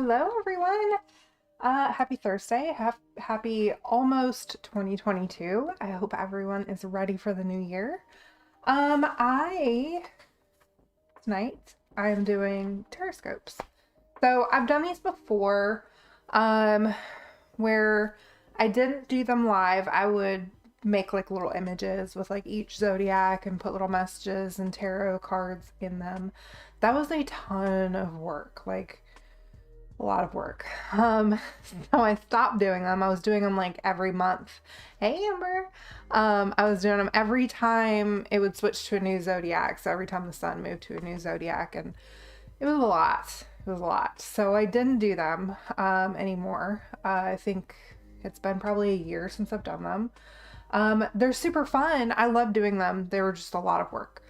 Hello everyone. Happy Thursday. Happy almost 2022. I hope everyone is ready for the new year. Tonight I am doing Tarotscopes. So I've done these before, where I didn't do them live. I would make like little images with like each zodiac and put little messages and tarot cards in them. That was a ton of work, like a lot of work. So I stopped doing them. I was doing them like every month. Hey Amber. I was doing them every time it would switch to a new zodiac. So every time the sun moved to a new zodiac, and it was a lot. It was a lot. So I didn't do them anymore. I think it's been probably a year since I've done them. They're super fun. I love doing them. They were just a lot of work.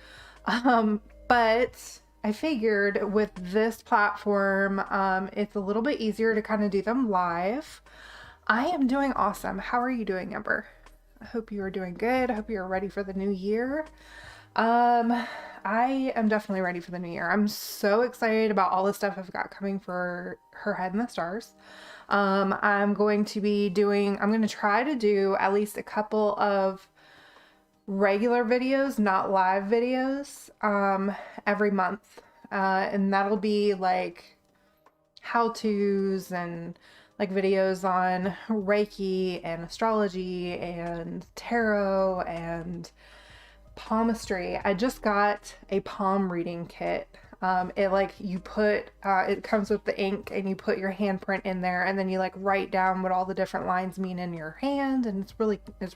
But I figured with this platform, it's a little bit easier to kind of do them live. I am doing awesome. How are you doing, Amber? I hope you are doing good. I hope you're ready for the new year. I am definitely ready for the new year. I'm so excited about all the stuff I've got coming for Her Head in the Stars. I'm going to try to do at least a couple of regular videos, not live videos, every month. And that'll be like how-tos and like videos on Reiki and astrology and tarot and palmistry. I just got a palm reading kit. It comes with the ink and you put your handprint in there, and then you like write down what all the different lines mean in your hand, and it's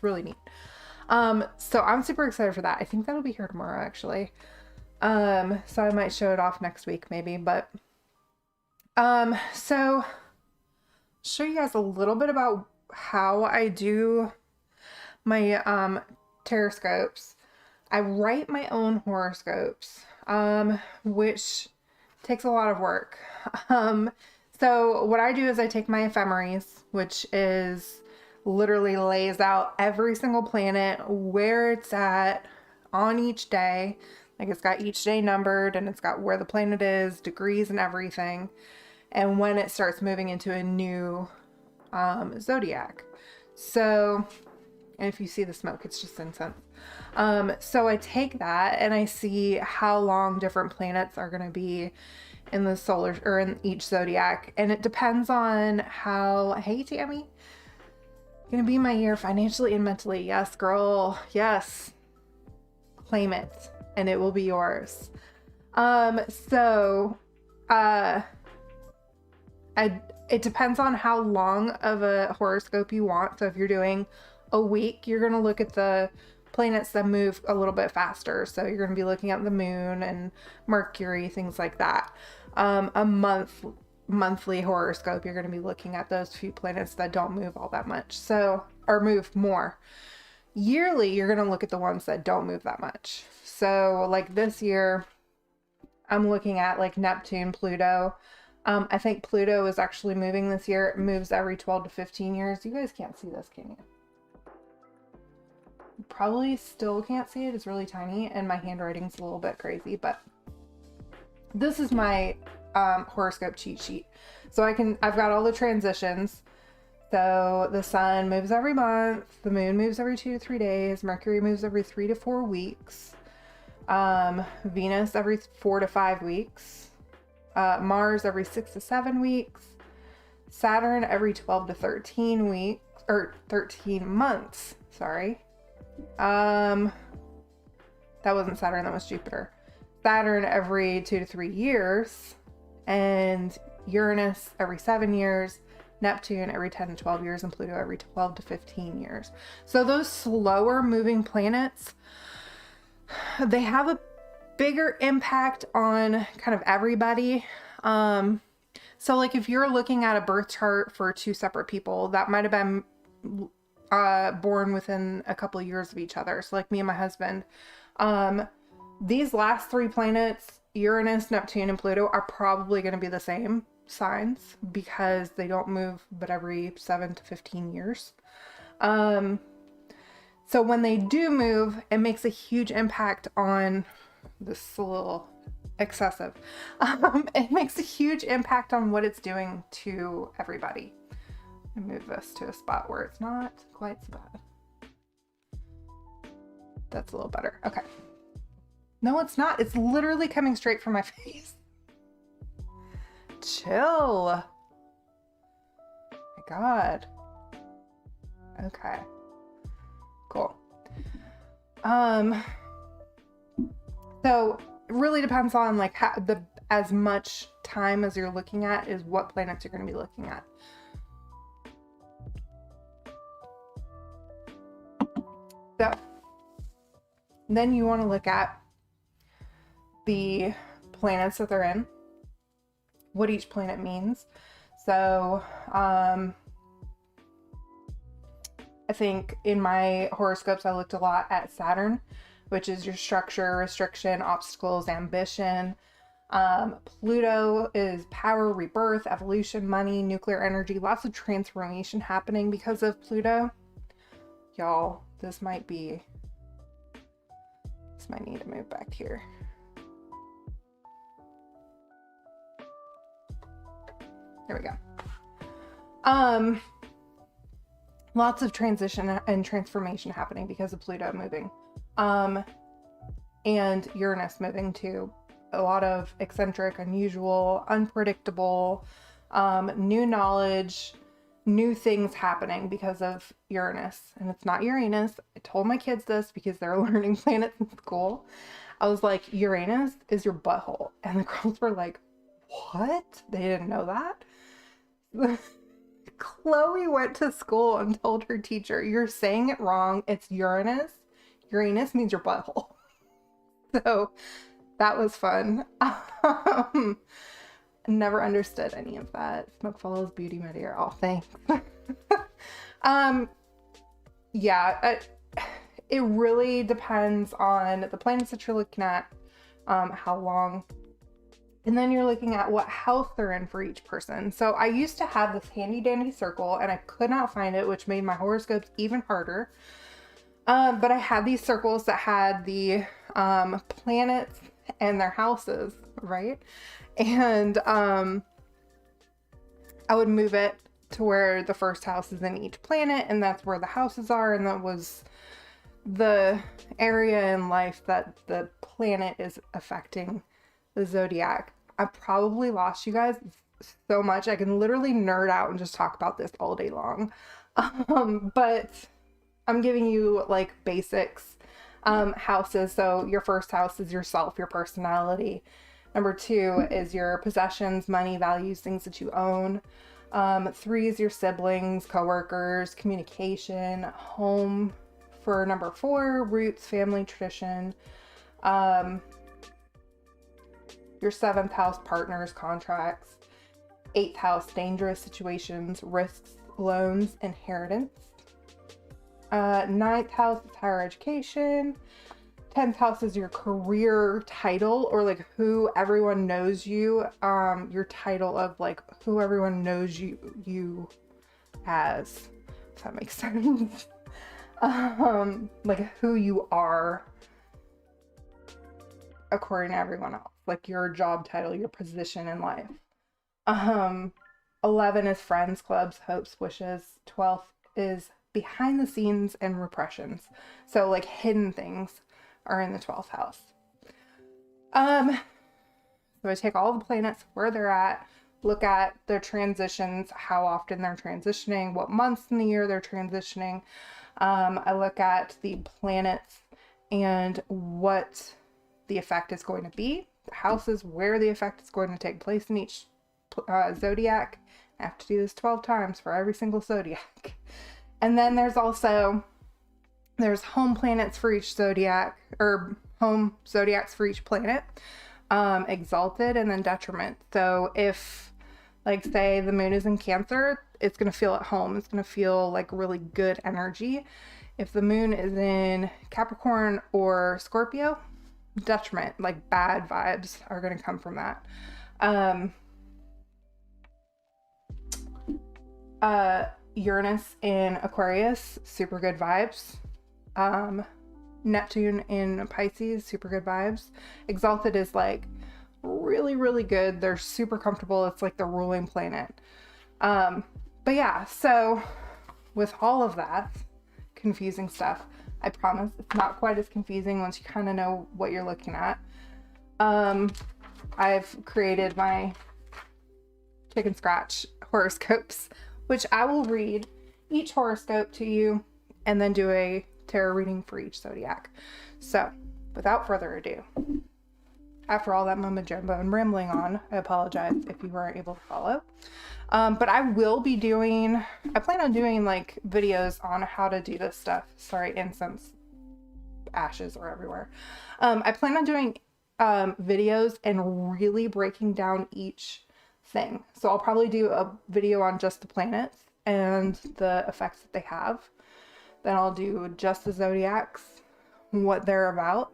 really neat. So I'm super excited for that. I think that'll be here tomorrow actually. So I might show it off next week maybe, but so show you guys a little bit about how I do my Tarotscopes. I write my own horoscopes, which takes a lot of work. So what I do is I take my ephemeris, which is literally lays out every single planet, where it's at on each day. Like it's got each day numbered, and it's got where the planet is, degrees and everything, and when it starts moving into a new zodiac. So, and if you see the smoke, it's just incense. So I take that and I see how long different planets are going to be in the solar or in each zodiac, and it depends on how. Hey Tammy, gonna be my year financially and mentally. Yes, girl. Yes, claim it and it will be yours. It depends on how long of a horoscope you want. So if you're doing a week, you're gonna look at the planets that move a little bit faster. So you're going to be looking at the moon and Mercury, things like that. A monthly horoscope, you're going to be looking at those few planets that don't move all that much. Or move more. Yearly, you're going to look at the ones that don't move that much. So like this year, I'm looking at like Neptune, Pluto. I think Pluto is actually moving this year. It moves every 12 to 15 years. You guys can't see this, can you? Probably still can't see it. It's really tiny and my handwriting's a little bit crazy, but this is my horoscope cheat sheet. So I've got all the transitions. So the sun moves every month, the moon moves every 2 to 3 days, Mercury moves every 3 to 4 weeks, Venus every 4 to 5 weeks, Mars every 6 to 7 weeks, Saturn every 12 to 13 weeks, or 13 months, sorry. That wasn't Saturn, that was Jupiter. Saturn every 2 to 3 years, and Uranus every 7 years, Neptune every 10 to 12 years, and Pluto every 12 to 15 years. So those slower moving planets, they have a bigger impact on kind of everybody. So like if you're looking at a birth chart for two separate people that might have been born within a couple of years of each other, so like me and my husband, these last 3 planets, Uranus, Neptune, and Pluto, are probably going to be the same signs because they don't move but every 7 to 15 years. So when they do move, it makes a huge impact on this little excessive. It makes a huge impact on what it's doing to everybody. I move this to a spot where it's not quite so bad. That's a little better. Okay. No, it's not. It's literally coming straight from my face. Chill. My God. Okay. Cool. So it really depends on like how as much time as you're looking at is what planets you're going to be looking at. So then you want to look at the planets that they're in, what each planet means. So I think in my horoscopes I looked a lot at Saturn, which is your structure, restriction, obstacles, ambition. Pluto is power, rebirth, evolution, money, nuclear energy, lots of transformation happening because of Pluto. Y'all, this might need to move back here. There we go. Lots of transition and transformation happening because of Pluto moving. And Uranus moving too. A lot of eccentric, unusual, unpredictable, new knowledge, new things happening because of Uranus. And it's not Uranus. I told my kids this because they're learning planets in school. I was like, Uranus is your butthole. And the girls were like, what? They didn't know that? Chloe went to school and told her teacher, you're saying it wrong. It's Uranus. Uranus means your butthole. So that was fun. Never understood any of that. Smoke follows beauty, my dear. Oh, thanks. Yeah, it really depends on the planets that you're looking at, how long. And then you're looking at what house they're in for each person. So I used to have this handy dandy circle and I could not find it, which made my horoscopes even harder. But I had these circles that had the planets and their houses, right? And I would move it to where the first house is in each planet, and that's where the houses are, and that was the area in life that the planet is affecting the zodiac. I probably lost you guys so much. I can literally nerd out and just talk about this all day long. But I'm giving you like basics. Houses. So your first house is yourself, your personality. Number 2 is your possessions, money, values, things that you own. 3 is your siblings, coworkers, communication. Home for number 4, roots, family, tradition. Your 7th house, partners, contracts. 8th house, dangerous situations, risks, loans, inheritance. 9th house is higher education. 10th house is your career title, or like who everyone knows you. Your title of like who everyone knows you as, if that makes sense. Like who you are according to everyone else, like your job title, your position in life. 11 is friends, clubs, hopes, wishes. 12th is behind the scenes and repressions. So like hidden things are in the 12th house. So I take all the planets where they're at, look at their transitions, how often they're transitioning, what months in the year they're transitioning. I look at the planets and what the effect is going to be, the houses, where the effect is going to take place in each zodiac. I have to do this 12 times for every single zodiac. And then there's home planets for each zodiac, or home zodiacs for each planet, exalted, and then detriment. So if, like, say the moon is in Cancer, it's going to feel at home. It's going to feel like really good energy. If the moon is in Capricorn or Scorpio, detriment, like bad vibes are going to come from that. Uranus in Aquarius, super good vibes. Neptune in Pisces, super good vibes. Exalted is like really, really good. They're super comfortable. It's like the ruling planet. But yeah, so with all of that confusing stuff, I promise it's not quite as confusing once you kind of know what you're looking at. I've created my chicken scratch horoscopes, which I will read each horoscope to you and then do a tarot reading for each zodiac. So without further ado, after all that mumbo jumbo and rambling on, I apologize if you weren't able to follow. But I plan on doing like videos on how to do this stuff. Sorry, incense ashes are everywhere. I plan on doing videos and really breaking down each thing. So I'll probably do a video on just the planets and the effects that they have. Then I'll do just the zodiacs, what they're about,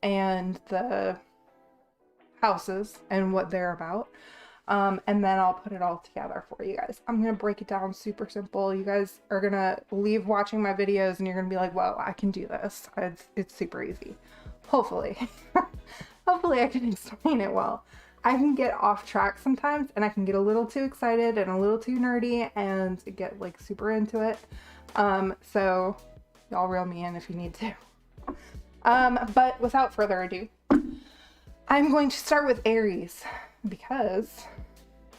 and the houses and what they're about. And then I'll put it all together for you guys. I'm going to break it down super simple. You guys are going to leave watching my videos and you're going to be like, well, I can do this. It's super easy. Hopefully. Hopefully I can explain it well. I can get off track sometimes and I can get a little too excited and a little too nerdy and get like super into it. So y'all reel me in if you need to. But without further ado, I'm going to start with Aries because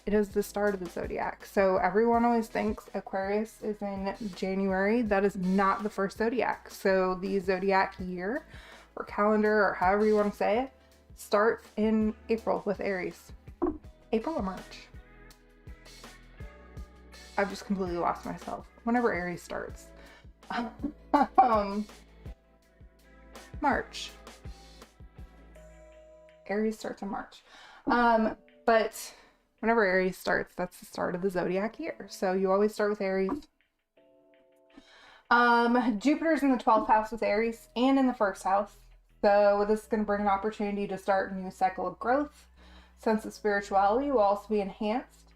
it is the start of the zodiac. So everyone always thinks Aquarius is in January. That is not the first zodiac. So the zodiac year or calendar or however you want to say it starts in April with Aries. April or March? I've just completely lost myself. Whenever Aries starts. March. Aries starts in March. But whenever Aries starts, that's the start of the zodiac year. So you always start with Aries. Jupiter's in the 12th house with Aries and in the first house. So this is going to bring an opportunity to start a new cycle of growth. Sense of spirituality will also be enhanced.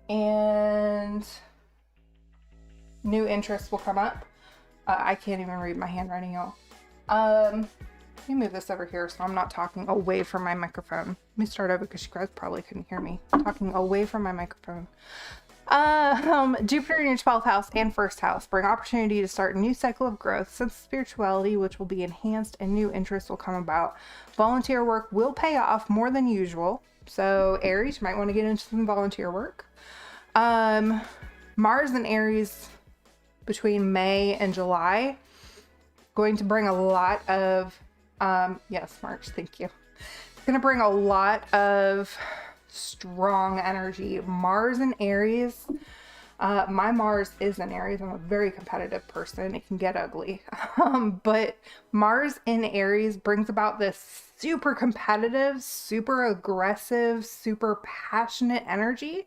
And new interests will come up. I can't even read my handwriting, y'all. Let me move this over here so I'm not talking away from my microphone. Let me start over because you guys probably couldn't hear me. I'm talking away from my microphone. Jupiter in your 12th house and first house bring opportunity to start a new cycle of growth, sense of spirituality, which will be enhanced and new interests will come about. Volunteer work will pay off more than usual. So Aries, you might want to get into some volunteer work. Mars and Aries between May and July, going to bring a lot of, yes, March, thank you. It's going to bring a lot of strong energy. Mars and Aries, my Mars is in Aries. I'm a very competitive person. It can get ugly. But Mars in Aries brings about this super competitive, super aggressive, super passionate energy.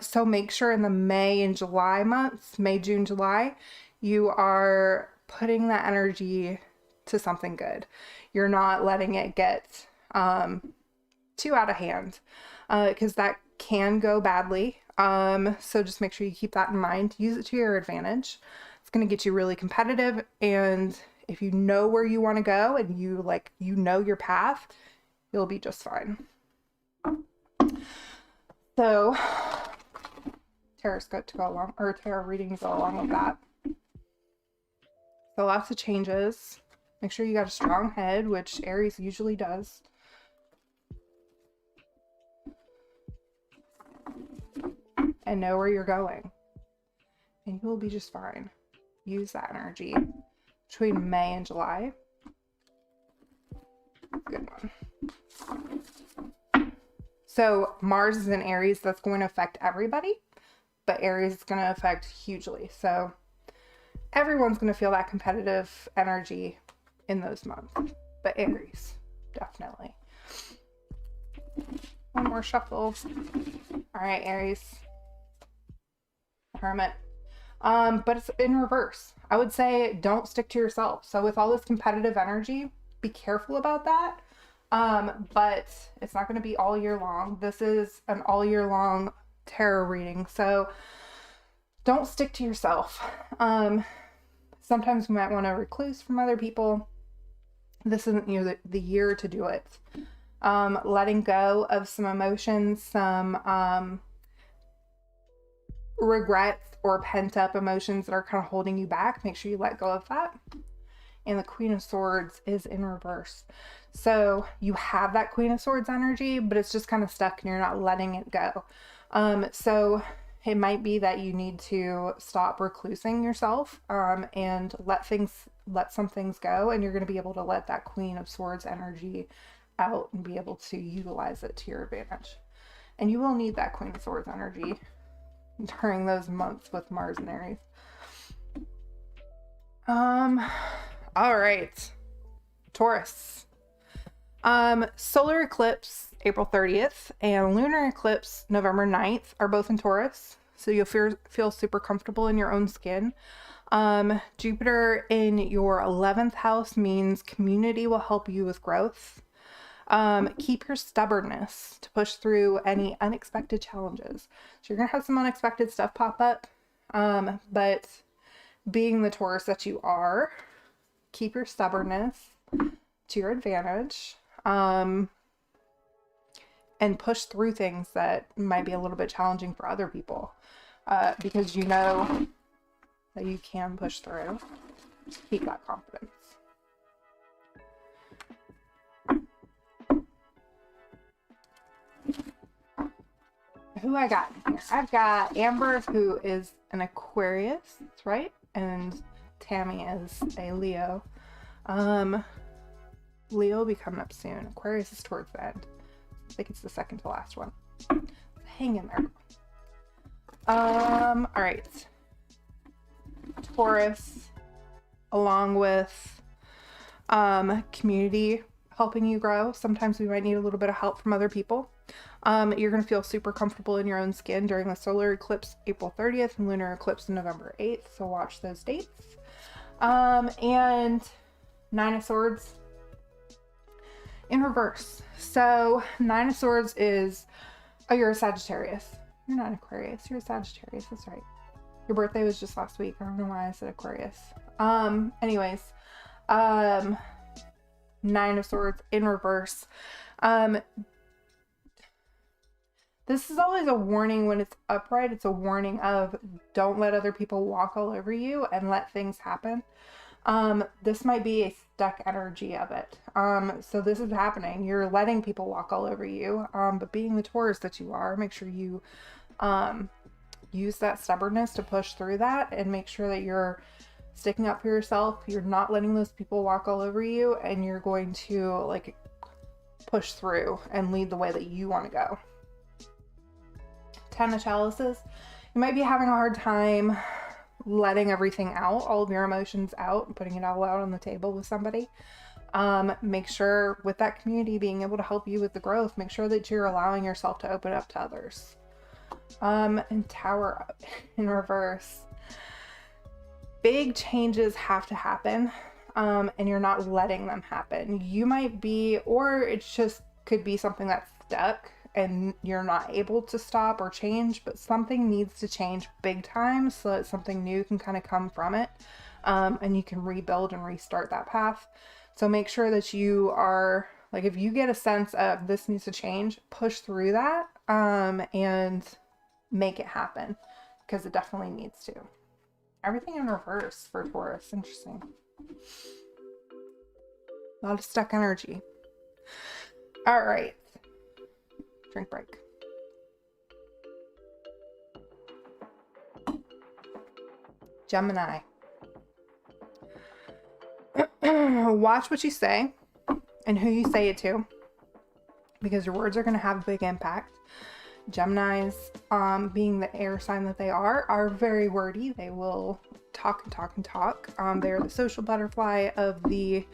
So make sure in the May and July months, May, June, July, you are putting that energy to something good. You're not letting it get too out of hand, because that can go badly. So just make sure you keep that in mind. Use it to your advantage. It's going to get you really competitive, and if you know where you want to go and you know your path, you'll be just fine. So Tarotscope to go along, or tarot readings go along with that. So lots of changes. Make sure you got a strong head, which Aries usually does. And know where you're going. And you will be just fine. Use that energy between May and July. Good one. So Mars is in Aries. That's going to affect everybody. But Aries is going to affect hugely. So everyone's going to feel that competitive energy in those months. But Aries, definitely. One more shuffle. All right, Aries. Hermit. But it's in reverse. I would say don't stick to yourself. So with all this competitive energy, be careful about that. But it's not going to be all year long. This is an all year long tarot reading. So don't stick to yourself. Sometimes we might want to recluse from other people. This isn't the year to do it. letting go of some emotions, some regrets or pent up emotions that are kind of holding you back. Make sure you let go of that. And the Queen of Swords is in reverse. So you have that Queen of Swords energy, but it's just kind of stuck and you're not letting it go. So it might be that you need to stop reclusing yourself, and let some things go, and you're going to be able to let that Queen of Swords energy out and be able to utilize it to your advantage. And you will need that Queen of Swords energy during those months with Mars and Aries. All right, Taurus. Solar eclipse April 30th and lunar eclipse November 9th are both in Taurus, so you'll feel super comfortable in your own skin. Jupiter in your 11th house means community will help you with growth. Keep your stubbornness to push through any unexpected challenges. So you're gonna have some unexpected stuff pop up, but being the Taurus that you are, keep your stubbornness to your advantage, and push through things that might be a little bit challenging for other people, because you know that you can push through. Keep that confidence. Who I got in here? I've got Amber, who is an Aquarius, that's right, and Tammy is a Leo. Leo will be coming up soon. Aquarius is towards the end. I think it's the second to last one. Hang in there. All right. Taurus, along with community helping you grow. Sometimes we might need a little bit of help from other people. You're going to feel super comfortable in your own skin during the solar eclipse April 30th and lunar eclipse November 8th. So watch those dates. And Nine of Swords in reverse. So Nine of Swords is, oh, you're a Sagittarius. You're not an Aquarius. You're a Sagittarius. That's right. Your birthday was just last week. I don't know why I said Aquarius. Anyways, Nine of Swords in reverse. This is always a warning when it's upright. It's a warning of don't let other people walk all over you and let things happen. This might be a stuck energy of it. So this is happening. You're letting people walk all over you. But being the Taurus that you are, make sure you use that stubbornness to push through that and make sure that you're sticking up for yourself. You're not letting those people walk all over you, and you're going to like push through and lead the way that you want to go. 10 of Chalices. You might be having a hard time letting everything out, all of your emotions out, and putting it all out on the table with somebody. Make sure with that community being able to help you with the growth, make sure that you're allowing yourself to open up to others. And Tower in reverse. Big changes have to happen, and you're not letting them happen. You might be, or it just could be something that's stuck and you're not able to stop or change, but something needs to change big time so that something new can kind of come from it, and you can rebuild and restart that path. So make sure that you are, like, if you get a sense of this needs to change, push through that, and make it happen, because it definitely needs to. Everything in reverse for Taurus. Interesting. A lot of stuck energy. All right. Drink break. Gemini. Watch what you say and who you say it to, because your words are going to have a big impact. Geminis, being the air sign that they are very wordy. They will talk and talk and talk. They're the social butterfly of the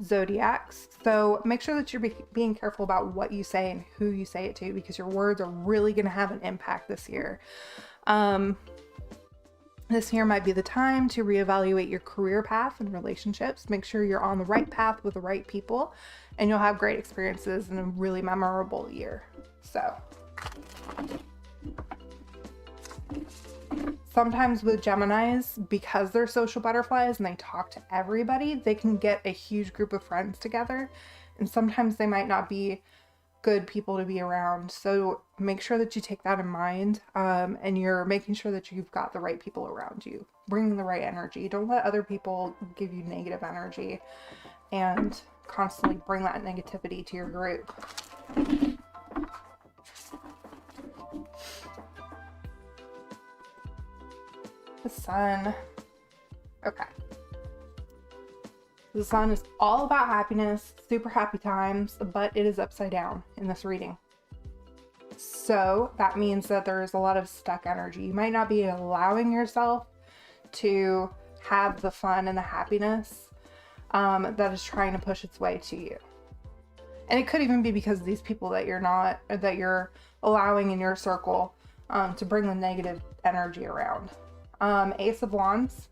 zodiacs. So make sure that you're being careful about what you say and who you say it to, because your words are really going to have an impact this year. This year might be the time to reevaluate your career path and relationships. Make sure you're on the right path with the right people, and you'll have great experiences in a really memorable year. So sometimes with Geminis, because they're social butterflies and they talk to everybody, they can get a huge group of friends together. And sometimes they might not be good people to be around. So make sure that you take that in mind, and you're making sure that you've got the right people around you, bringing the right energy. Don't let other people give you negative energy and constantly bring that negativity to your group. The Sun. Okay. The Sun is all about happiness, super happy times, but it is upside down in this reading. So that means that there's a lot of stuck energy. You might not be allowing yourself to have the fun and the happiness that is trying to push its way to you. And it could even be because of these people that you're allowing in your circle to bring the negative energy around. Ace of Wands,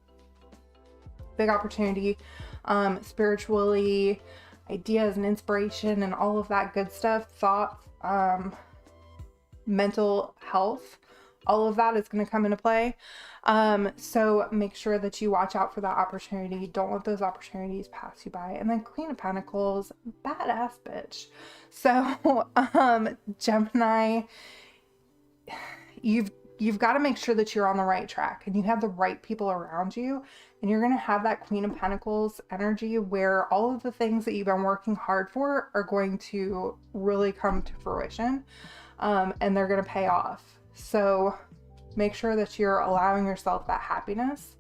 big opportunity, spiritually, ideas and inspiration and all of that good stuff, thoughts, mental health, all of that is going to come into play. So make sure that you watch out for that opportunity. Don't let those opportunities pass you by. And then Queen of Pentacles, badass bitch. So, Gemini, you've got to make sure that you're on the right track and you have the right people around you, and you're going to have that Queen of Pentacles energy where all of the things that you've been working hard for are going to really come to fruition, and they're going to pay off. So make sure that you're allowing yourself that happiness,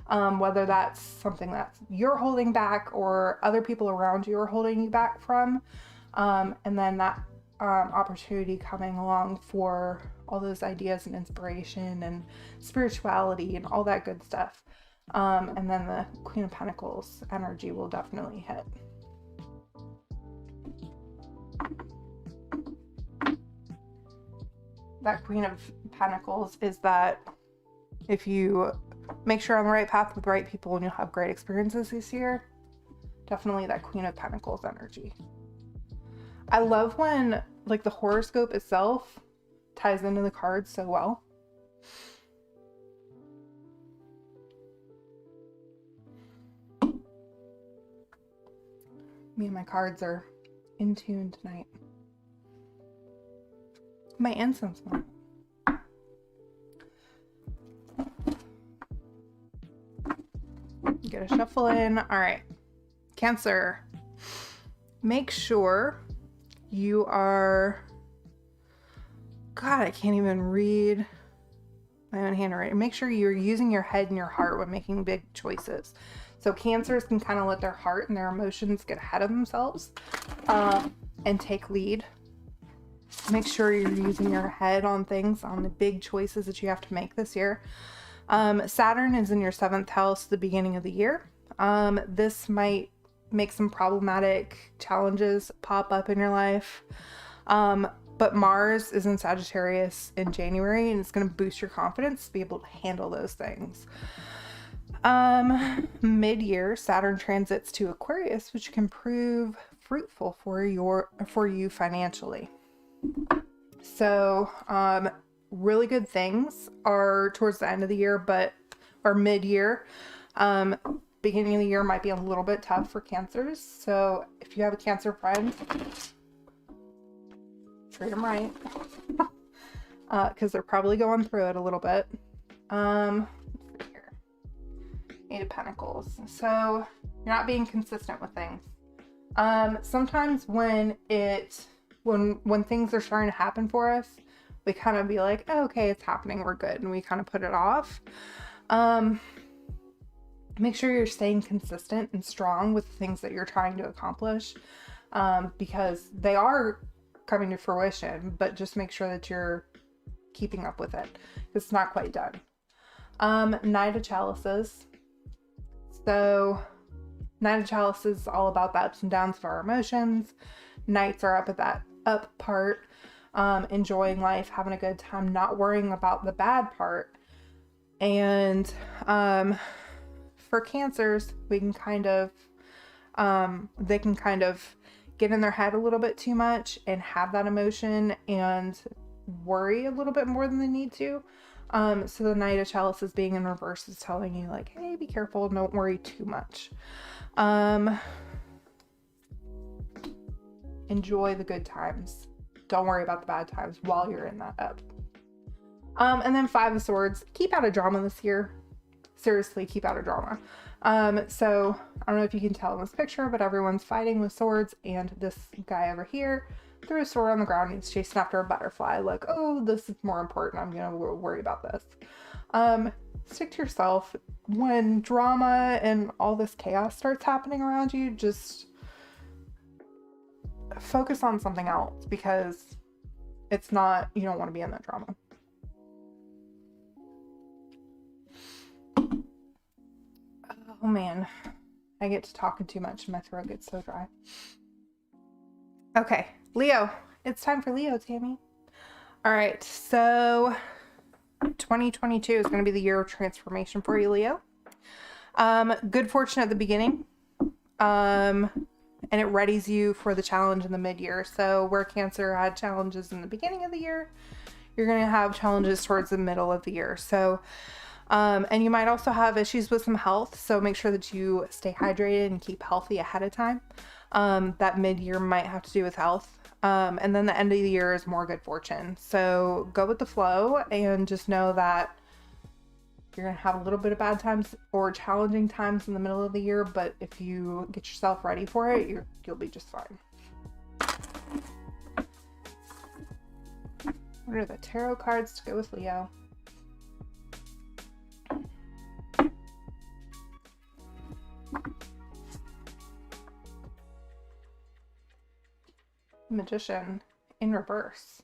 whether that's something that you're holding back or other people around you are holding you back from, and then that opportunity coming along for all those ideas and inspiration and spirituality and all that good stuff. And then the Queen of Pentacles energy will definitely hit. That Queen of Pentacles is that if you make sure you're on the right path with the right people and you'll have great experiences this year, definitely that Queen of Pentacles energy. I love when like the horoscope itself ties into the cards so well. Me and my cards are in tune tonight. My incense one. Get a shuffle in. All right. Cancer. Make sure you are... God, I can't even read my own handwriting. Make sure you're using your head and your heart when making big choices. So Cancers can kind of let their heart and their emotions get ahead of themselves and take lead. Make sure you're using your head on things, on the big choices that you have to make this year. Saturn is in your 7th house at the beginning of the year. This might make some problematic challenges pop up in your life. But Mars is in Sagittarius in January, and it's going to boost your confidence to be able to handle those things. Mid-year, Saturn transits to Aquarius, which can prove fruitful for you financially. So, really good things are towards the end of the year, or mid-year. Beginning of the year might be a little bit tough for Cancers. So if you have a Cancer friend, treat them right, because they're probably going through it a little bit. Let's see here. 8 of Pentacles. So you're not being consistent with things. Sometimes when things are starting to happen for us, we kind of be like, oh, okay, it's happening, we're good, and we kind of put it off. Make sure you're staying consistent and strong with the things that you're trying to accomplish, because they are coming to fruition, but just make sure that you're keeping up with it. It's not quite done. Knight of Chalices. So Knight of Chalices is all about the ups and downs of our emotions. Knights are up at that up part, enjoying life, having a good time, not worrying about the bad part. And for Cancers, we can kind of they can kind of get in their head a little bit too much and have that emotion and worry a little bit more than they need to. So the Knight of Chalices being in reverse is telling you like, hey, be careful, don't worry too much. enjoy the good times. Don't worry about the bad times while you're in that up. And then 5 of Swords, keep out of drama this year. Seriously, keep out of drama. So I don't know if you can tell in this picture, but everyone's fighting with swords, and this guy over here threw a sword on the ground and he's chasing after a butterfly. Like, oh, this is more important. I'm gonna worry about this. Stick to yourself. When drama and all this chaos starts happening around you, just focus on something else, because it's not, you don't want to be in that drama. Oh man, I get to talking too much and my throat gets so dry. Okay, Leo. It's time for Leo, Tammy. All right, so 2022 is going to be the year of transformation for you, Leo. Good fortune at the beginning. And it readies you for the challenge in the mid-year. So where Cancer had challenges in the beginning of the year, you're going to have challenges towards the middle of the year. So and you might also have issues with some health, so make sure that you stay hydrated and keep healthy ahead of time. That mid-year might have to do with health. And then the end of the year is more good fortune. So go with the flow and just know that you're going to have a little bit of bad times or challenging times in the middle of the year, but if you get yourself ready for it, you'll be just fine. What are the tarot cards to go with Leo? Magician in reverse.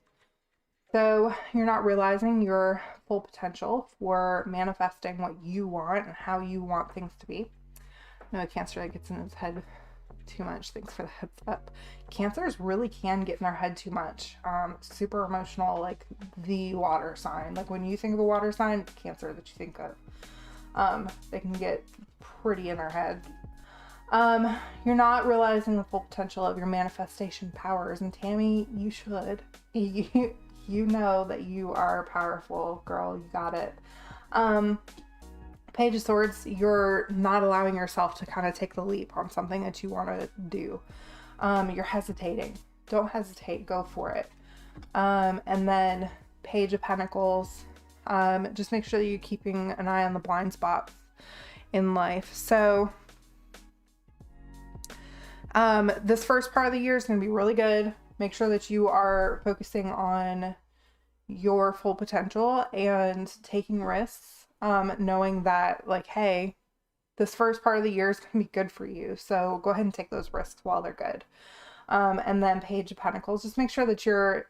So you're not realizing your full potential for manifesting what you want and how you want things to be. No, Cancer that gets in his head too much. Thanks for the heads up. Cancers really can get in their head too much. Super emotional, like the water sign. Like when you think of a water sign, Cancer that you think of. They can get pretty in their head. You're not realizing the full potential of your manifestation powers, and Tammy, you should. You know that you are powerful, girl. You got it. Page of Swords, you're not allowing yourself to kind of take the leap on something that you want to do. You're hesitating. Don't hesitate. Go for it. And then Page of Pentacles, just make sure that you're keeping an eye on the blind spots in life. So this first part of the year is going to be really good. Make sure that you are focusing on your full potential and taking risks, knowing that, like, hey, this first part of the year is going to be good for you. So go ahead and take those risks while they're good. And then Page of Pentacles, just make sure that you're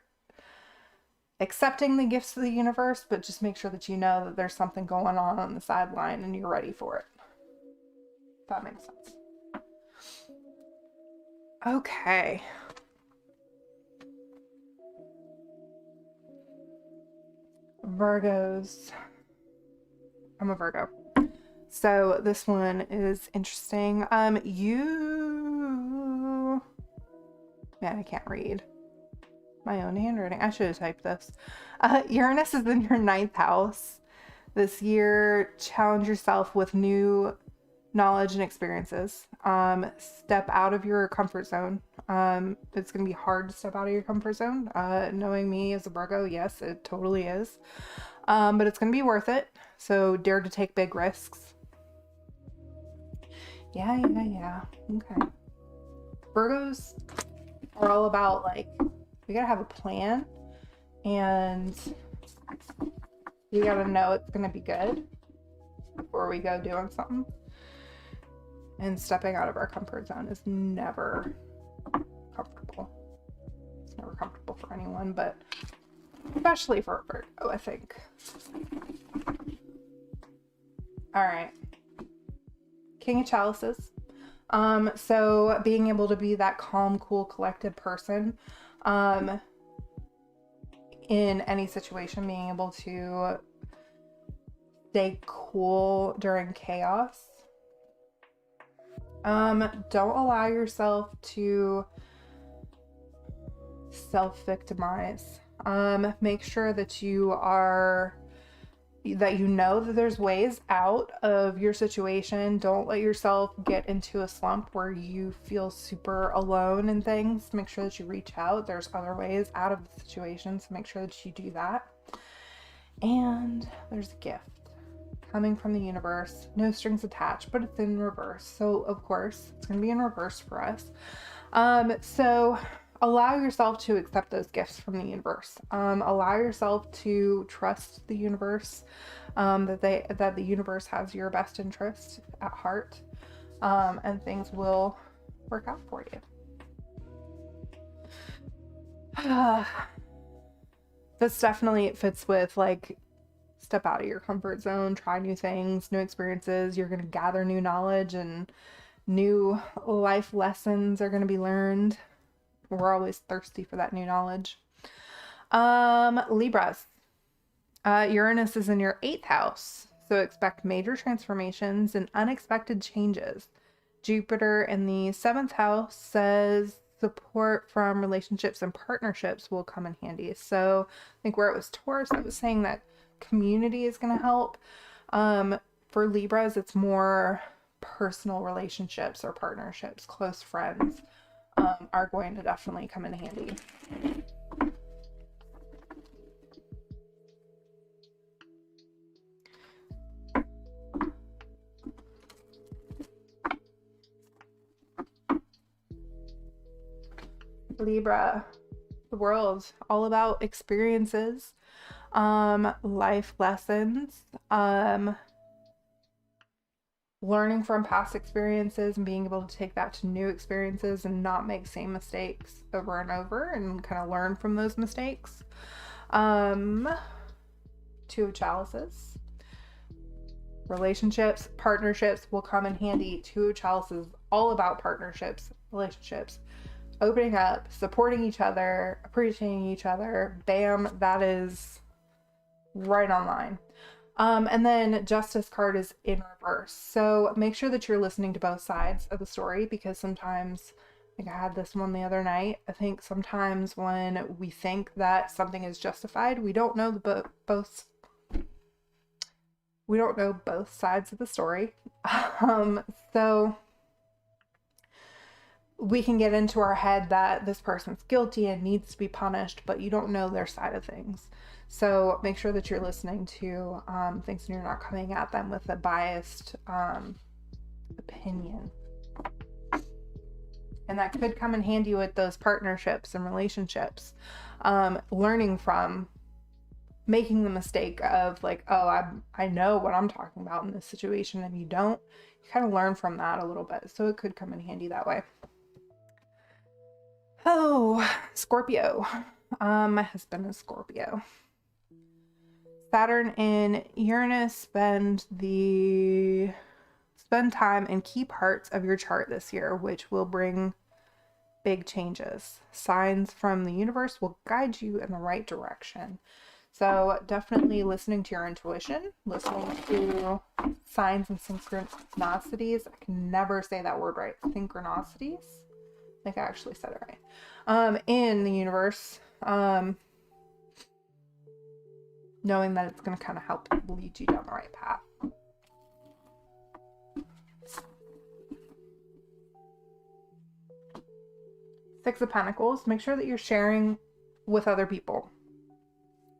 accepting the gifts of the universe, but just make sure that you know that there's something going on the sideline and you're ready for it. If that makes sense. Okay. Virgos. I'm a Virgo. So this one is interesting. Man, I can't read my own handwriting. I should have typed this. Uranus is in your 9th house. This year, challenge yourself with new knowledge and experiences. Step out of your comfort zone. It's going to be hard to step out of your comfort zone. Knowing me as a Virgo, yes, it totally is. But it's going to be worth it. So dare to take big risks. Yeah. Okay. Virgos are all about, like, we gotta have a plan, and you gotta know it's gonna be good before we go doing something. And stepping out of our comfort zone is never comfortable. It's never comfortable for anyone, but especially for a Virgo, I think. All right. King of Chalices. So being able to be that calm, cool, collected person, in any situation, being able to stay cool during chaos. Don't allow yourself to self-victimize. Make sure that you are that you know that there's ways out of your situation. Don't let yourself get into a slump where you feel super alone and things. Make sure that you reach out. There's other ways out of the situation, so make sure that you do that. And there's a gift coming from the universe. No strings attached, but it's in reverse. So of course it's going to be in reverse for us. So allow yourself to accept those gifts from the universe. Allow yourself to trust the universe, that the universe has your best interest at heart, and things will work out for you. This definitely fits with like, step out of your comfort zone, try new things, new experiences. You're going to gather new knowledge, and new life lessons are going to be learned. We're always thirsty for that new knowledge. Libras. Uranus is in your 8th house, so expect major transformations and unexpected changes. Jupiter in the 7th house says support from relationships and partnerships will come in handy. So I think where it was Taurus, it was saying that community is going to help. For Libras, it's more personal relationships or partnerships. Close friends are going to definitely come in handy. Libra, the world, all about experiences, life lessons, learning from past experiences and being able to take that to new experiences and not make same mistakes over and over, and kind of learn from those mistakes. 2 of Chalices. Relationships, partnerships will come in handy. 2 of Chalices, all about partnerships, relationships, opening up, supporting each other, appreciating each other. Bam, that is right on line. And then Justice card is in reverse. So make sure that you're listening to both sides of the story, because sometimes, like I had this one the other night, I think sometimes when we think that something is justified, we don't know both sides of the story. So we can get into our head that this person's guilty and needs to be punished, but you don't know their side of things. So make sure that you're listening to things, and you're not coming at them with a biased opinion. And that could come in handy with those partnerships and relationships. Learning from making the mistake of like, oh, I know what I'm talking about in this situation, and you don't. You kind of learn from that a little bit. So it could come in handy that way. Oh, Scorpio. My husband is Scorpio. Saturn and Uranus spend time in key parts of your chart this year, which will bring big changes. Signs from the universe will guide you in the right direction. So definitely listening to your intuition, listening to signs and synchronicities. I can never say that word right. Synchronicities. I think I actually said it right. In the universe, knowing that it's going to kind of help lead you down the right path. Six of Pentacles. Make sure that you're sharing with other people.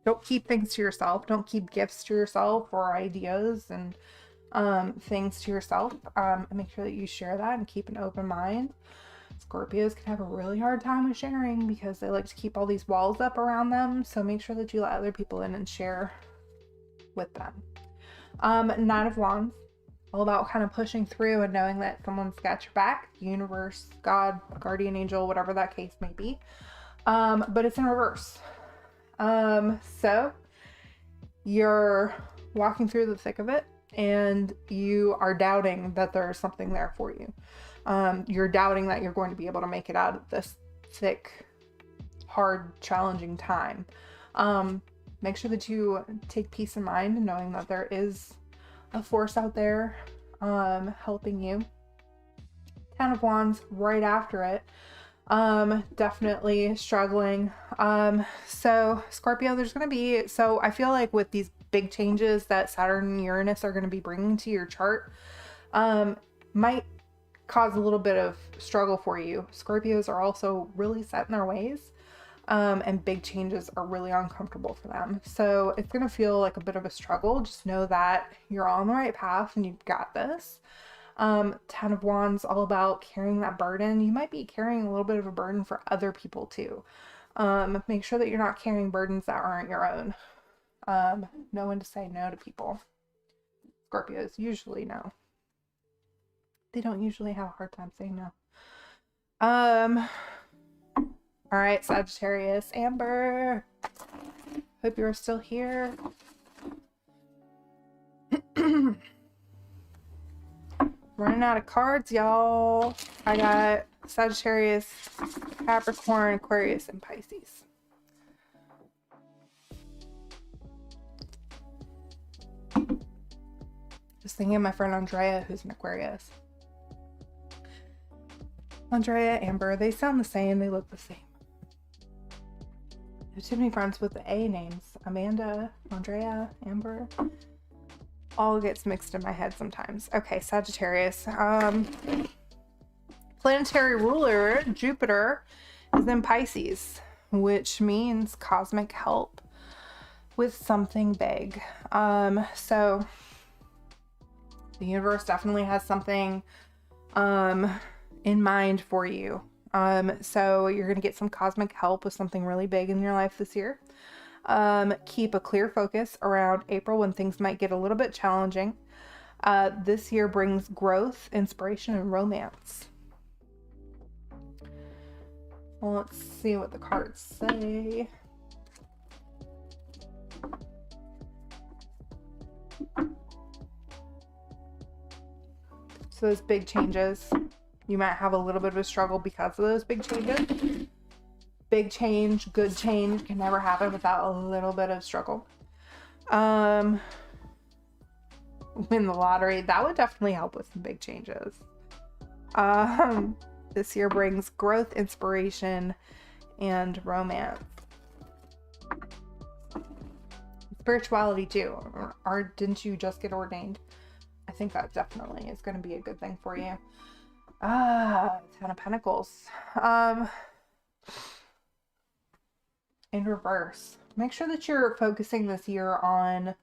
Don't keep things to yourself. Don't keep gifts to yourself or ideas and things to yourself. And make sure that you share that and keep an open mind. Scorpios can have a really hard time with sharing because they like to keep all these walls up around them. So make sure that you let other people in and share with them. Nine of Wands, all about kind of pushing through and knowing that someone's got your back, universe, God, guardian angel, whatever that case may be. But it's in reverse. So you're walking through the thick of it and you are doubting that there's something there for you. You're doubting that you're going to be able to make it out of this thick, hard, challenging time. Make sure that you take peace in mind knowing that there is a force out there helping you. Ten of Wands right after it. Definitely struggling. So Scorpio, there's going to be, so I feel like with these big changes that Saturn and Uranus are going to be bringing to your chart might cause a little bit of struggle for you. Scorpios are also really set in their ways, and big changes are really uncomfortable for them. So it's going to feel like a bit of a struggle. Just know that you're on the right path and you've got this. 10 of Wands, all about carrying that burden. You might be carrying a little bit of a burden for other people too. Make sure that you're not carrying burdens that aren't your own. Know when to say no to people. Scorpios usually know. They don't usually have a hard time saying no. All right, Sagittarius, Amber. Hope you're still here. Running out of cards, y'all. I got Sagittarius, Capricorn, Aquarius, and Pisces. Just thinking of my friend Andrea, who's an Aquarius. Andrea, Amber, they sound the same. They look the same. I have too many friends with the A names. Amanda, Andrea, Amber. All gets mixed in my head sometimes. Okay, Sagittarius. Planetary ruler, Jupiter, is in Pisces, which means cosmic help with something big. So the universe definitely has something in mind for you. So you're going to get some cosmic help with something really big in your life this year. Keep a clear focus around April when things might get a little bit challenging. This year brings growth, inspiration, and romance. Well, let's see what the cards say. So those big changes, you might have a little bit of a struggle because of those big changes. Big change, good change can never happen without a little bit of struggle. Win the lottery, that would definitely help with some big changes. This year brings growth, inspiration, and romance. Spirituality too. Or didn't you just get ordained? I think that definitely is going to be a good thing for you. 10 of Pentacles. In reverse. Make sure that you're focusing this year on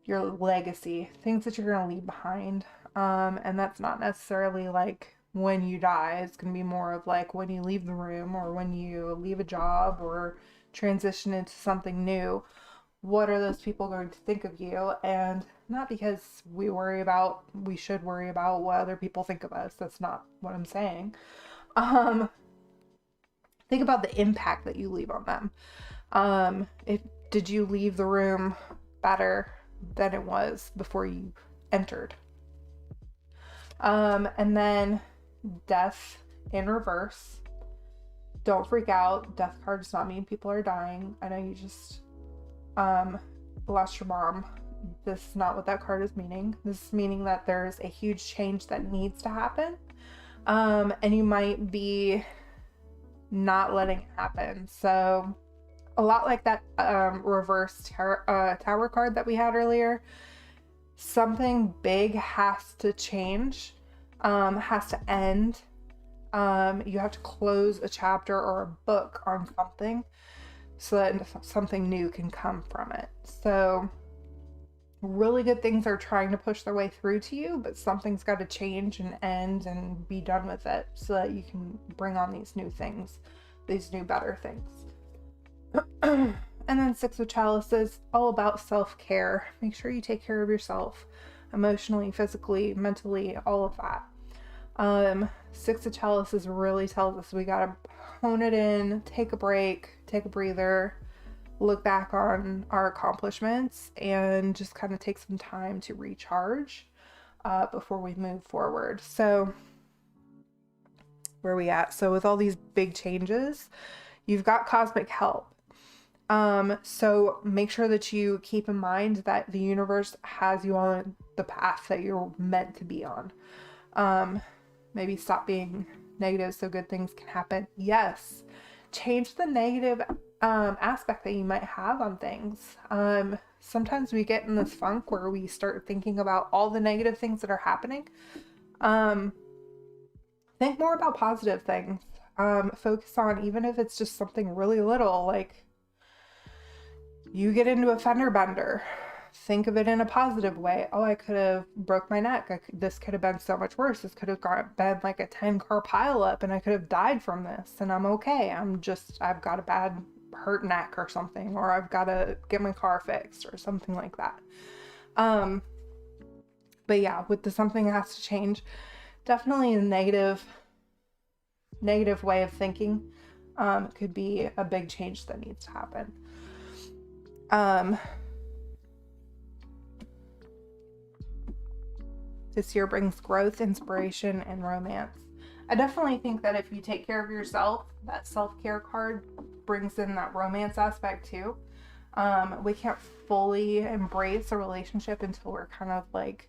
your legacy, things that you're going to leave behind. And that's not necessarily like when you die. It's going to be more of like when you leave the room or when you leave a job or transition into something new. What are those people going to think of you? And not because we should worry about what other people think of us. That's not what I'm saying. Think about the impact that you leave on them. Did you leave the room better than it was before you entered? And then death in reverse. Don't freak out. Death card does not mean people are dying. I know you just lost your mom. This is not what that card is meaning. This is meaning that there's a huge change that needs to happen. And you might be not letting it happen. So a lot like that reverse tower card that we had earlier. Something big has to change, has to end. You have to close a chapter or a book on something so that something new can come from it. So really good things are trying to push their way through to you, but something's got to change and end and be done with it so that you can bring on these new things, these new better things. And then 6 of Chalices, all about self-care. Make sure you take care of yourself emotionally, physically, mentally, all of that. 6 of Chalices really tells us we gotta hone it in, take a break, take a breather, look back on our accomplishments, and just kind of take some time to recharge before we move forward. So where are we at? So with all these big changes, you've got cosmic help. So make sure that you keep in mind that the universe has you on the path that you're meant to be on. Maybe stop being negative so good things can happen. Yes. Change the negative aspect that you might have on things. sometimes we get in this funk where we start thinking about all the negative things that are happening. Think more about positive things. Focus on, even if it's just something really little, like you get into a fender bender. Think of it in a positive way. Oh, I could have broke my neck. This could have been so much worse. This could have been like a 10-car pileup and I could have died from this, and I'm okay. I've got a bad hurt neck or something, or I've got to get my car fixed or something like that. But yeah, with the something has to change, definitely a negative way of thinking could be a big change that needs to happen. This year brings growth, inspiration, and romance. I definitely think that if you take care of yourself, that self-care card brings in that romance aspect too. We can't fully embrace a relationship until we're kind of like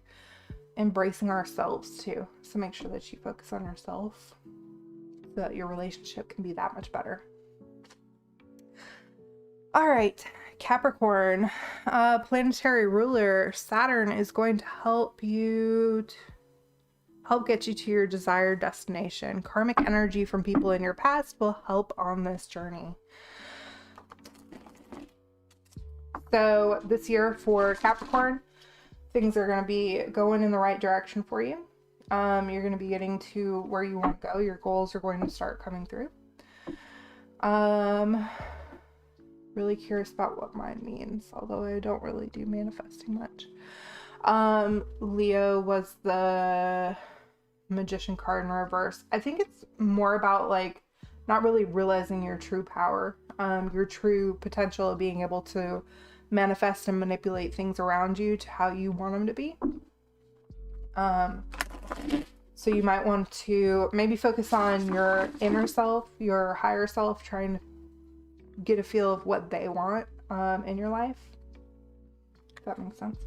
embracing ourselves too. So make sure that you focus on yourself so that your relationship can be that much better. All right, Capricorn, planetary ruler Saturn is going to help get you to your desired destination. Karmic energy from people in your past will help on this journey. So this year for Capricorn, things are going to be going in the right direction for you. You're going to be getting to where you want to go. Your goals are going to start coming through. Really curious about what mine means, although I don't really do manifesting much. Leo was the Magician card in reverse. I think it's more about like not really realizing your true power, your true potential of being able to manifest and manipulate things around you to how you want them to be. So you might want to maybe focus on your inner self, your higher self, trying to get a feel of what they want in your life. If that makes sense.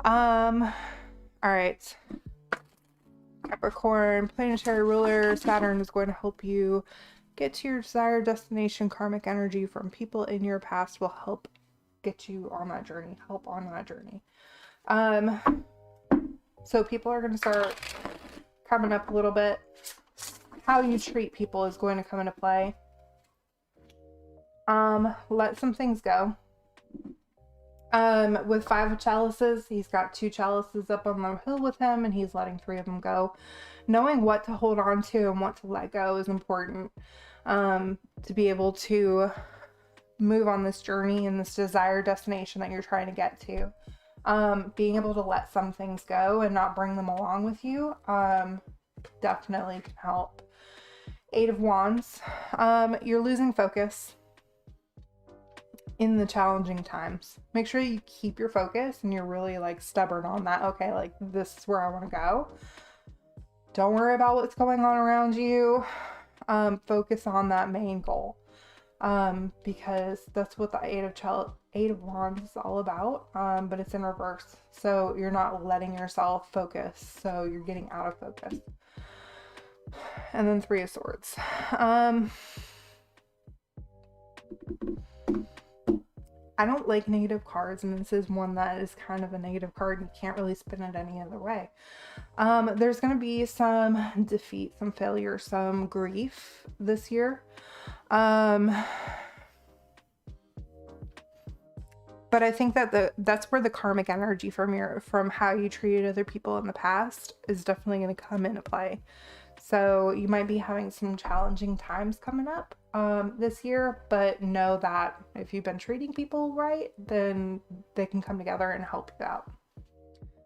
All right. Capricorn, planetary ruler, Saturn is going to help you get to your desired destination. Karmic energy from people in your past will help get you on that journey, So people are going to start coming up a little bit. How you treat people is going to come into play. Let some things go. With 5 of Chalices, he's got 2 Chalices up on the hill with him, and he's letting 3 of them go. Knowing what to hold on to and what to let go is important, to be able to move on this journey and this desired destination that you're trying to get to. Being able to let some things go and not bring them along with you, definitely can help. 8 of Wands, you're losing focus in the challenging times. Make sure you keep your focus and you're really like stubborn on that. Okay, like this is where I want to go. Don't worry about what's going on around you. Focus on that main goal, because that's what the 8 of Wands is all about, but it's in reverse. So you're not letting yourself focus, so you're getting out of focus. And then 3 of Swords. I don't like negative cards, and this is one that is kind of a negative card. You can't really spin it any other way. There's going to be some defeat, some failure, some grief this year. But I think that that's where the karmic energy from how you treated other people in the past is definitely going to come into play. So you might be having some challenging times coming up this year, but know that if you've been treating people right, then they can come together and help you out,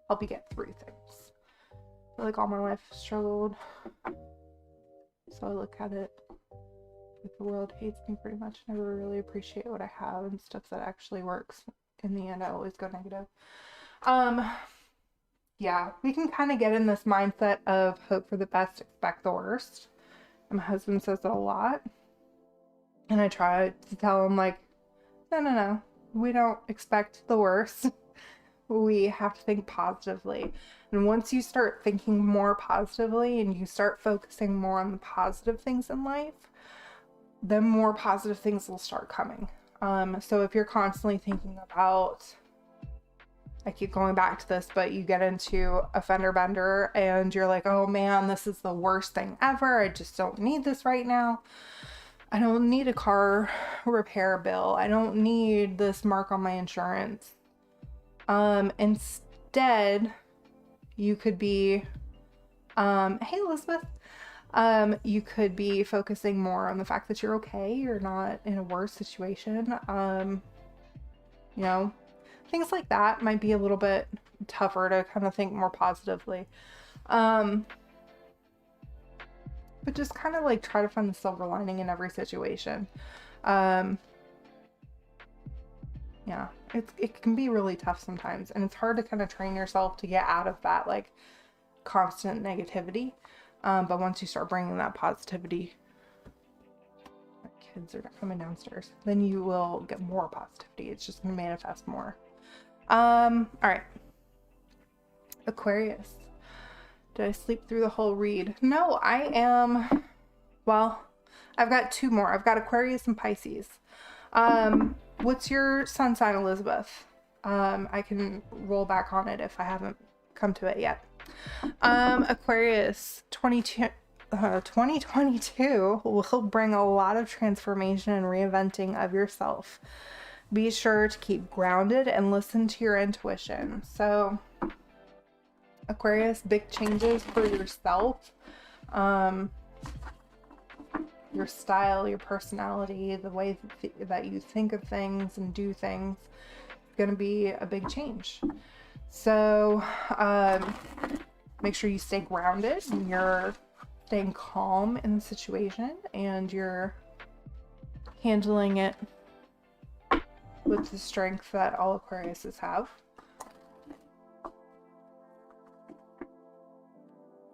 help you get through things. I feel like all my life I've struggled, so I look at it like the world hates me pretty much. I never really appreciate what I have and stuff that actually works. In the end, I always go negative. Yeah, we can kind of get in this mindset of hope for the best, expect the worst. And my husband says it a lot. And I try to tell him, like, no, we don't expect the worst. We have to think positively. And once you start thinking more positively and you start focusing more on the positive things in life, then more positive things will start coming. So if you're constantly thinking about I keep going back to this, but you get into a fender bender and you're like, oh man, this is the worst thing ever. I just don't need this right now. I don't need a car repair bill. I don't need this mark on my insurance. Instead, you could be, hey Elizabeth, you could be focusing more on the fact that you're okay. You're not in a worse situation. You know, things like that might be a little bit tougher to kind of think more positively. But just kind of like try to find the silver lining in every situation. Yeah, it can be really tough sometimes, and it's hard to kind of train yourself to get out of that like constant negativity. But once you start bringing that positivity, my kids are coming downstairs, then you will get more positivity. It's just going to manifest more. All right. Aquarius. Did I sleep through the whole read? No, well, I've got two more. I've got Aquarius and Pisces. What's your sun sign, Elizabeth? I can roll back on it if I haven't come to it yet. Aquarius, 2022 will bring a lot of transformation and reinventing of yourself. Be sure to keep grounded and listen to your intuition. So, Aquarius, big changes for yourself. Your style, your personality, the way that you think of things and do things is going to be a big change. So, make sure you stay grounded and you're staying calm in the situation and you're handling it with the strength that all Aquariuses have.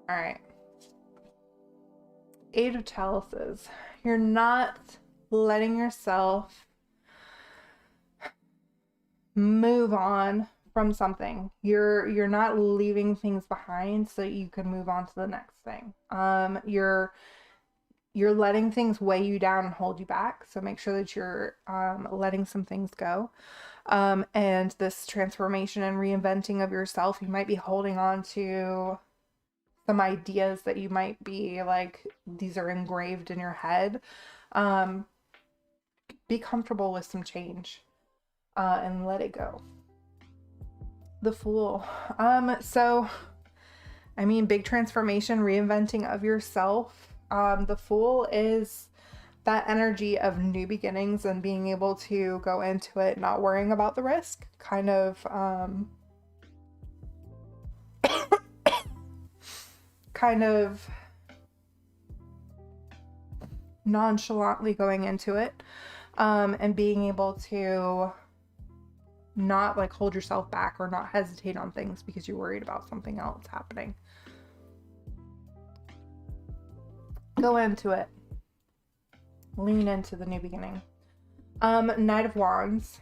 All right. 8 of Chalices. You're not letting yourself move on from something. You're not leaving things behind so you can move on to the next thing. You're letting things weigh you down and hold you back. So make sure that you're letting some things go. And this transformation and reinventing of yourself, you might be holding on to some ideas that you might be like, these are engraved in your head. Be comfortable with some change and let it go. The Fool. So, I mean, big transformation, reinventing of yourself. The Fool is that energy of new beginnings and being able to go into it, not worrying about the risk, kind of, nonchalantly going into it, and being able to not like hold yourself back or not hesitate on things because you're worried about something else happening. Go into it. Lean into the new beginning. Knight of Wands.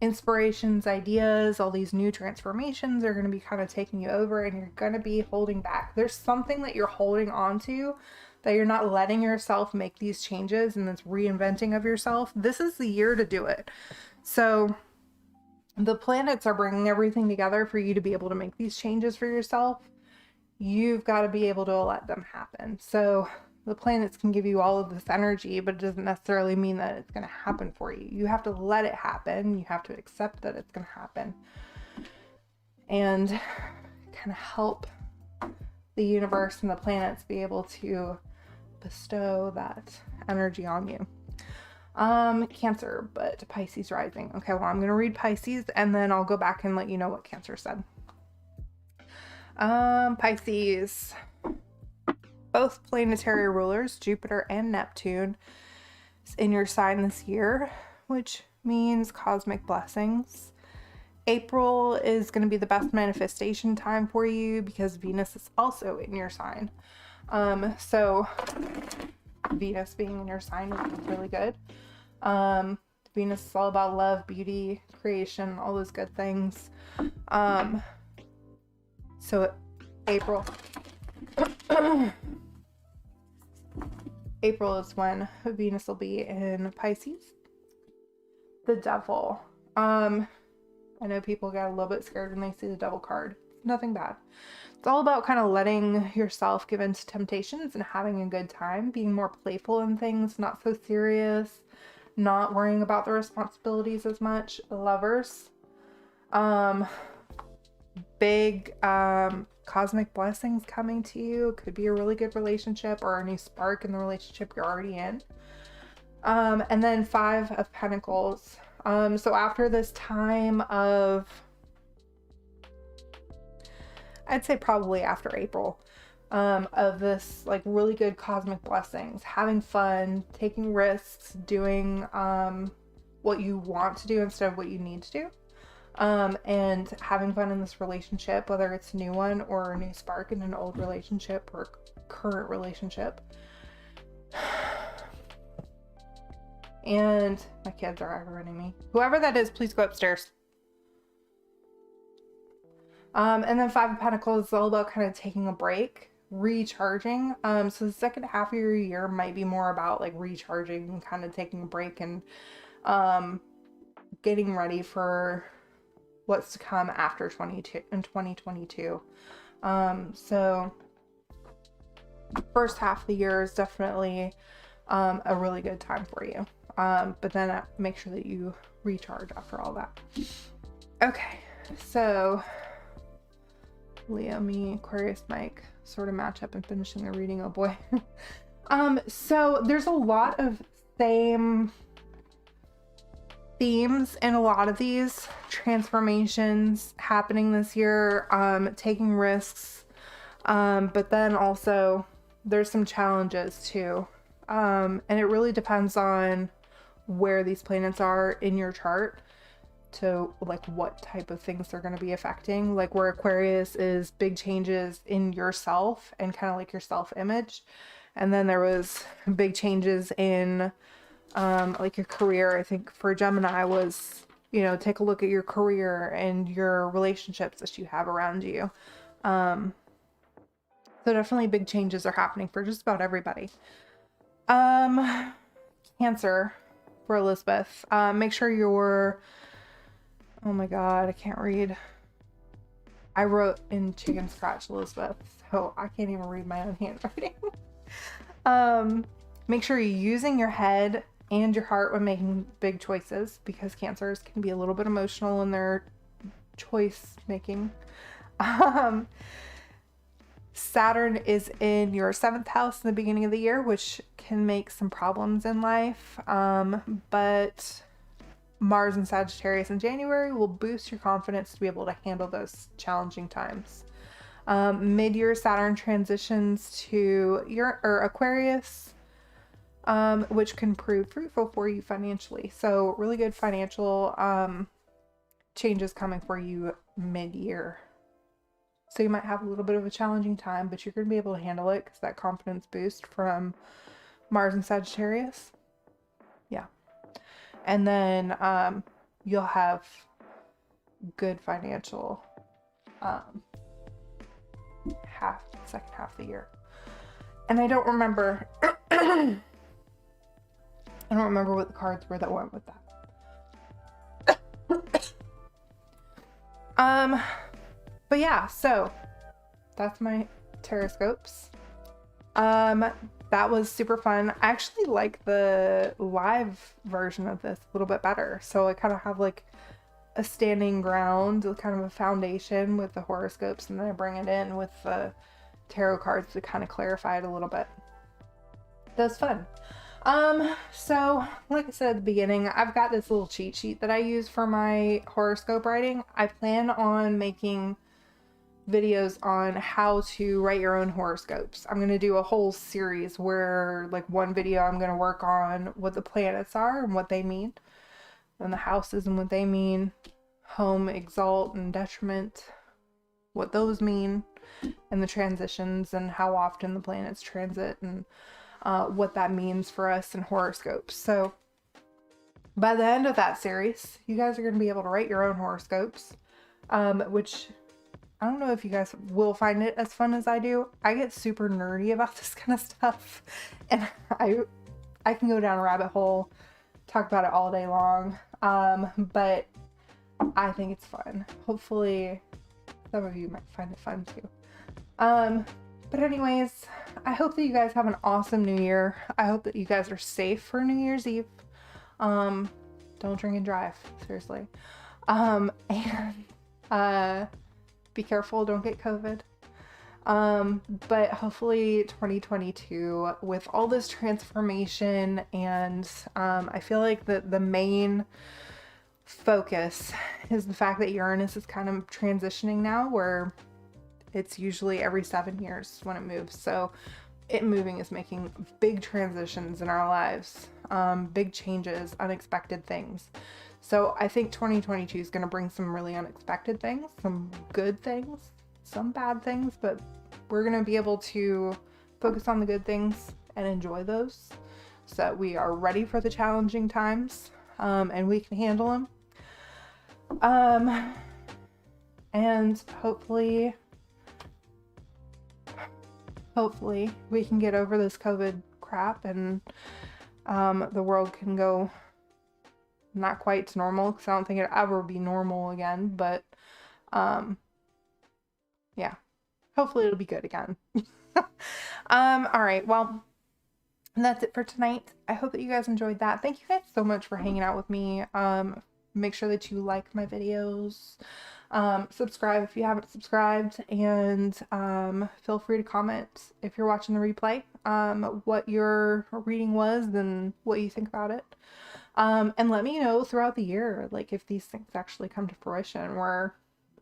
Inspirations, ideas, all these new transformations are going to be kind of taking you over and you're going to be holding back. There's something that you're holding on to that you're not letting yourself make these changes and this reinventing of yourself. This is the year to do it. So the planets are bringing everything together for you to be able to make these changes for yourself. You've got to be able to let them happen. So the planets can give you all of this energy, but it doesn't necessarily mean that it's going to happen for you. You have to let it happen. You have to accept that it's going to happen and kind of help the universe and the planets be able to bestow that energy on you. Cancer, but Pisces rising. Okay, well, I'm going to read Pisces and then I'll go back and let you know what Cancer said. Pisces. Both planetary rulers, Jupiter and Neptune, is in your sign this year, which means cosmic blessings. April is going to be the best manifestation time for you because Venus is also in your sign. So Venus being in your sign is really good. Venus is all about love, beauty, creation, all those good things. So April. April is when Venus will be in Pisces. The Devil. I know people get a little bit scared when they see the Devil card. Nothing bad. It's all about kind of letting yourself give into temptations and having a good time, being more playful in things, not so serious, not worrying about the responsibilities as much. Lovers. Big cosmic blessings coming to you. It could be a really good relationship or a new spark in the relationship you're already in. And then 5 of Pentacles. So after this time of, I'd say probably after April, of this like really good cosmic blessings, having fun, taking risks, doing what you want to do instead of what you need to do, and having fun in this relationship, whether it's a new one or a new spark in an old relationship or current relationship. And my kids are aggravating me. Whoever that is, please go upstairs. And then 5 of Pentacles is all about kind of taking a break, recharging. So the second half of your year might be more about like recharging and kind of taking a break and getting ready for what's to come after 2022. So first half of the year is definitely a really good time for you. But then make sure that you recharge after all that. Okay, so Leo, me, Aquarius, Mike, sort of match up and finishing the reading. Oh boy. So there's a lot of same themes in a lot of these transformations happening this year, taking risks, but then also there's some challenges too. And it really depends on where these planets are in your chart to like what type of things they're going to be affecting. Like where Aquarius is big changes in yourself and kind of like your self-image, and then there was big changes in like your career. I think for Gemini was, you know, take a look at your career and your relationships that you have around you. So definitely big changes are happening for just about everybody. Cancer for Elizabeth. Make sure you're, oh my god, I can't read. I wrote in chicken scratch Elizabeth, so I can't even read my own handwriting. Make sure you're using your head and your heart when making big choices, because Cancers can be a little bit emotional in their choice making. Saturn is in your 7th house in the beginning of the year, which can make some problems in life. But Mars and Sagittarius in January will boost your confidence to be able to handle those challenging times. Mid-year Saturn transitions to Aquarius, which can prove fruitful for you financially. So really good financial changes coming for you mid-year. So you might have a little bit of a challenging time, but you're going to be able to handle it because that confidence boost from Mars and Sagittarius. Yeah. And then you'll have good financial second half of the year. And I don't remember I don't remember what the cards were that went with that. But yeah, so that's my Tarotscopes. That was super fun. I actually like the live version of this a little bit better. So I kind of have like a standing ground, kind of a foundation with the horoscopes, and then I bring it in with the tarot cards to kind of clarify it a little bit. That's fun. So like I said at the beginning, I've got this little cheat sheet that I use for my horoscope writing. I plan on making videos on how to write your own horoscopes. I'm going to do a whole series where like one video I'm going to work on what the planets are and what they mean, and the houses and what they mean, home, exalt, and detriment, what those mean, and the transitions and how often the planets transit, and what that means for us in horoscopes. So by the end of that series, you guys are going to be able to write your own horoscopes, which I don't know if you guys will find it as fun as I do. I get super nerdy about this kind of stuff, and I can go down a rabbit hole, talk about it all day long. But I think it's fun. Hopefully some of you might find it fun too. But anyways, I hope that you guys have an awesome new year. I hope that you guys are safe for New Year's Eve. Don't drink and drive, seriously. And be careful, don't get COVID. But hopefully 2022, with all this transformation, and I feel like the main focus is the fact that Uranus is kind of transitioning now, where it's usually every 7 years when it moves. So it moving is making big transitions in our lives, big changes, unexpected things. So I think 2022 is going to bring some really unexpected things, some good things, some bad things, but we're going to be able to focus on the good things and enjoy those, so that we are ready for the challenging times, and we can handle them. And hopefully we can get over this COVID crap, and the world can go not quite to normal, because I don't think it'll ever be normal again, but yeah, hopefully it'll be good again. All right, well, that's it for tonight. I hope that you guys enjoyed that. Thank you guys so much for hanging out with me. Make sure that you like my videos, subscribe if you haven't subscribed, and feel free to comment if you're watching the replay, what your reading was and what you think about it. And let me know throughout the year, like, if these things actually come to fruition, where,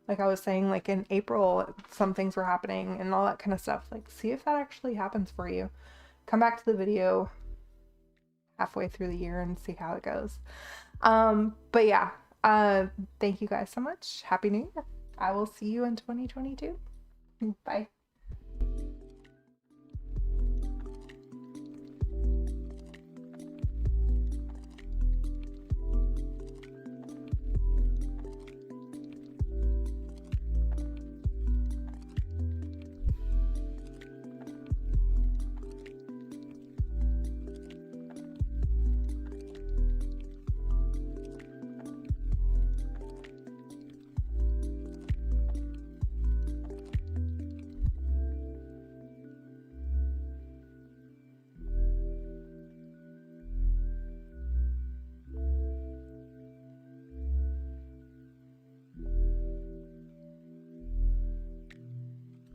like I was saying, like in April, some things were happening and all that kind of stuff. Like, see if that actually happens for you. Come back to the video halfway through the year and see how it goes. But yeah, thank you guys so much. Happy New Year. I will see you in 2022. Bye.